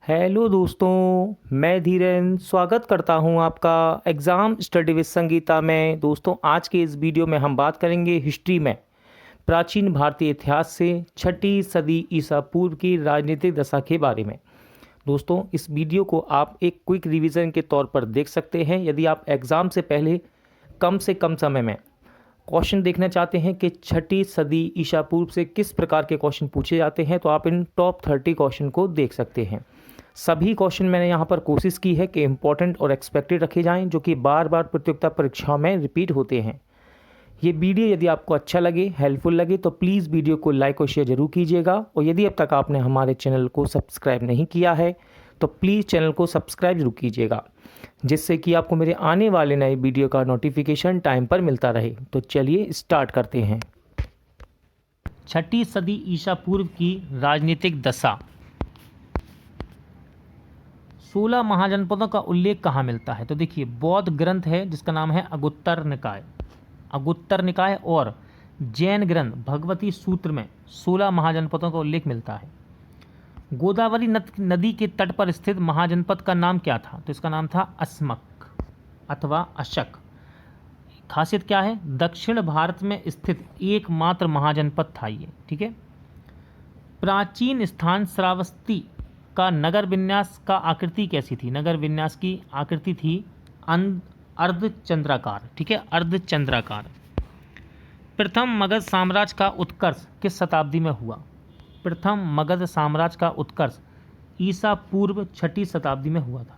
Hello दोस्तों, मैं धीरेन स्वागत करता हूं आपका एग्ज़ाम स्टडी विद संगीता में। दोस्तों, आज के इस वीडियो में हम बात करेंगे हिस्ट्री में प्राचीन भारतीय इतिहास से 6ठी सदी ईसा पूर्व की राजनीतिक दशा के बारे में। दोस्तों, इस वीडियो को आप एक क्विक रिवीजन के तौर पर देख सकते हैं। यदि आप एग्ज़ाम से पहले कम से कम समय में क्वेश्चन देखना चाहते हैं कि 6ठी सदी ईसा पूर्व से किस प्रकार के क्वेश्चन पूछे जाते हैं, तो आप इन टॉप 30 क्वेश्चन को देख सकते हैं। सभी क्वेश्चन मैंने यहाँ पर कोशिश की है कि इम्पोर्टेंट और एक्सपेक्टेड रखे जाएं, जो कि बार बार प्रतियोगिता परीक्षाओं में रिपीट होते हैं। ये वीडियो यदि आपको अच्छा लगे, हेल्पफुल लगे, तो प्लीज़ वीडियो को लाइक और शेयर जरूर कीजिएगा। और यदि अब तक आपने हमारे चैनल को सब्सक्राइब नहीं किया है तो प्लीज़ चैनल को सब्सक्राइब जरूर कीजिएगा, जिससे कि आपको मेरे आने वाले नए वीडियो का नोटिफिकेशन टाइम पर मिलता रहे। तो चलिए स्टार्ट करते हैं। 6ठी सदी ईसा पूर्व की राजनीतिक दशा। 16 महाजनपदों का उल्लेख कहाँ मिलता है? तो देखिए, बौद्ध ग्रंथ है जिसका नाम है अगुत्तर निकाय। अगुत्तर निकाय और जैन ग्रंथ भगवती सूत्र में 16 महाजनपदों का उल्लेख मिलता है। गोदावरी नदी के तट पर स्थित महाजनपद का नाम क्या था? तो इसका नाम था अस्मक अथवा अशक। खासियत क्या है? दक्षिण भारत में स्थित एकमात्र महाजनपद था ये। ठीक है। प्राचीन स्थान श्रावस्ती का नगर विन्यास का आकृति कैसी थी? नगर विन्यास की आकृति थी अर्धचंद्राकार। ठीक है, अर्धचंद्राकार। प्रथम मगध साम्राज्य का उत्कर्ष किस शताब्दी में हुआ? प्रथम मगध साम्राज्य का उत्कर्ष ईसा पूर्व 6ठी शताब्दी में हुआ था।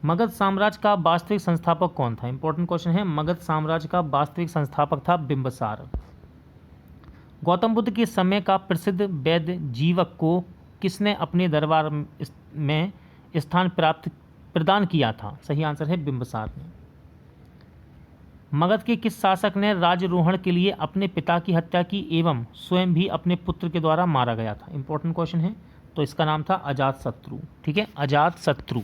मगध साम्राज्य का वास्तविक संस्थापक कौन था? इंपॉर्टेंट क्वेश्चन है। मगध साम्राज्य का वास्तविक संस्थापक था बिंबिसार। गौतम बुद्ध के समय का प्रसिद्ध वैद्य जीवक को किसने अपने दरबार में स्थान प्रदान किया था? सही आंसर है बिंबिसार ने। मगध के किस शासक ने राज्यारोहण के लिए अपने पिता की हत्या की एवं स्वयं भी अपने पुत्र के द्वारा मारा गया था? इंपॉर्टेंट क्वेश्चन है। तो इसका नाम था अजातशत्रु। ठीक है, अजातशत्रु।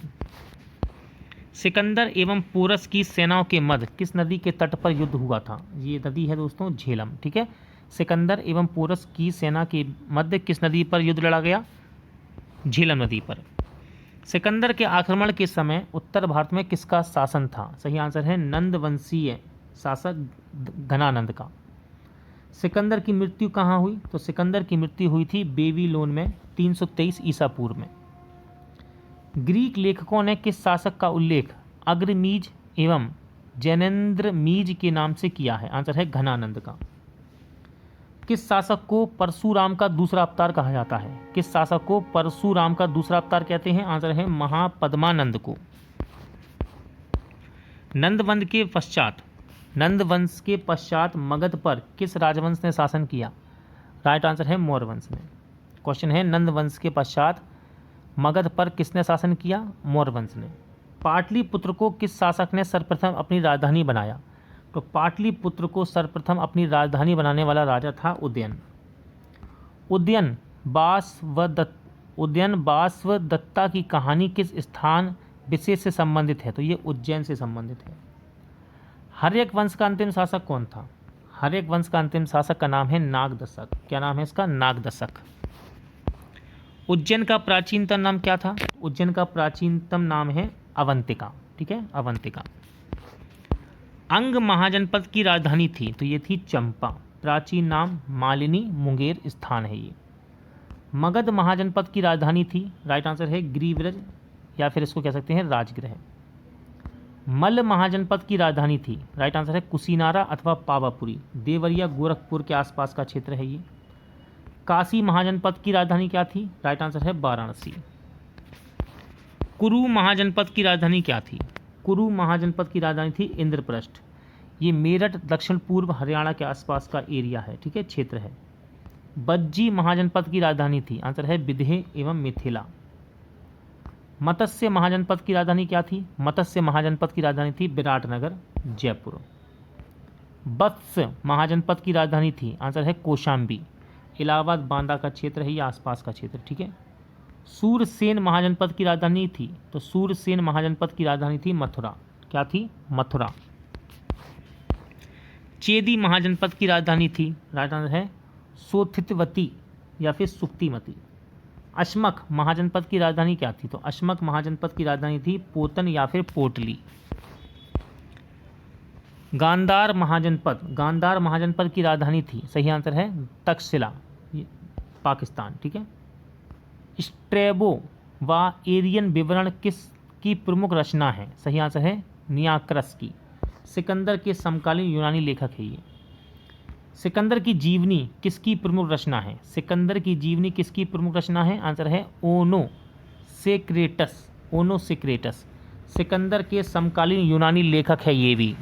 सिकंदर एवं पोरस की सेनाओं के मध्य किस नदी के तट पर युद्ध हुआ था? ये नदी है दोस्तों झेलम। ठीक है, सिकंदर एवं पोरस की सेना के मध्य किस नदी पर युद्ध लड़ा गया? झेलम नदी पर। सिकंदर के आक्रमण के समय उत्तर भारत में किसका शासन था? सही आंसर है नंद वंशीय शासक घनानंद का। सिकंदर की मृत्यु कहाँ हुई? तो सिकंदर की मृत्यु हुई थी बेबीलोन में 323 ईसा पूर्व में। ग्रीक लेखकों ने किस शासक का उल्लेख अग्रमीज एवं जैनेन्द्रमीज के नाम से किया है? आंसर है घनानंद का। किस शासक को परशुराम का दूसरा अवतार कहा जाता है? किस शासक को परशुराम का दूसरा अवतार कहते हैं? आंसर है महापद्मानंद को। नंदवंश के पश्चात मगध पर किस राजवंश ने शासन किया? राइट आंसर है मौर्य वंश ने। क्वेश्चन है, नंदवंश के पश्चात मगध पर किसने शासन किया? मौर्य वंश ने। पाटलिपुत्र को किस शासक ने सर्वप्रथम अपनी राजधानी बनाया? तो पाटलिपुत्र को सर्वप्रथम अपनी राजधानी बनाने वाला राजा था उदयन। उदयन बासवदत्ता की कहानी किस स्थान विशेष से संबंधित है? तो ये उज्जैन से संबंधित है। हर्यक वंश का अंतिम शासक कौन था? हर्यक वंश का अंतिम शासक का नाम है नागदशक। क्या नाम है इसका? नागदशक। उज्जैन का प्राचीनतम नाम क्या था? उज्जैन का प्राचीनतम नाम है अवंतिका। ठीक है, अवंतिका। अंग महाजनपद की राजधानी थी, तो ये थी चंपा। प्राचीन नाम मालिनी मुंगेर स्थान है ये। मगध महाजनपद की राजधानी थी, राइट आंसर है गिरिव्रज, या फिर इसको कह सकते हैं राजगृह। मल्ल महाजनपद की राजधानी थी, राइट आंसर है कुशीनारा अथवा पावापुरी। देवरिया गोरखपुर के आसपास का क्षेत्र है ये। काशी महाजनपद की राजधानी क्या थी? राइट आंसर है वाराणसी। कुरु महाजनपद की राजधानी क्या थी? कुरु महाजनपद की राजधानी थी इंद्रप्रस्थ। ये मेरठ दक्षिण पूर्व हरियाणा के आसपास का एरिया है। ठीक है, क्षेत्र है। बज्जी महाजनपद की राजधानी थी, आंसर है विदेह एवं मिथिला। मत्स्य महाजनपद की राजधानी क्या थी? मत्स्य महाजनपद की राजधानी थी विराटनगर, जयपुर। वत्स महाजनपद की राजधानी थी, आंसर है कौशाम्बी। इलाहाबाद बांदा का क्षेत्र है, ये आसपास का क्षेत्र। ठीक है। सूरसेन महाजनपद की राजधानी थी, तो सूरसेन महाजनपद की राजधानी थी मथुरा। क्या थी? मथुरा। चेदी महाजनपद की राजधानी थी, राजधानी है सोथितवती या फिर सुक्तिमती। अशमक महाजनपद की राजधानी क्या थी? तो अशमक महाजनपद की राजधानी थी पोतन या फिर पोटली। गांधार महाजनपद की राजधानी थी, सही आंसर है तक्षशिला, पाकिस्तान। ठीक है। स्ट्रैबो व एरियन विवरण किसकी प्रमुख रचना है? सही आंसर है नियाक्रस की। सिकंदर के समकालीन यूनानी लेखक है ये। सिकंदर की जीवनी किसकी प्रमुख रचना है? सिकंदर की जीवनी किसकी प्रमुख रचना है? आंसर है ओनो सेक्रेटस। सिकंदर के समकालीन यूनानी लेखक है ये भी।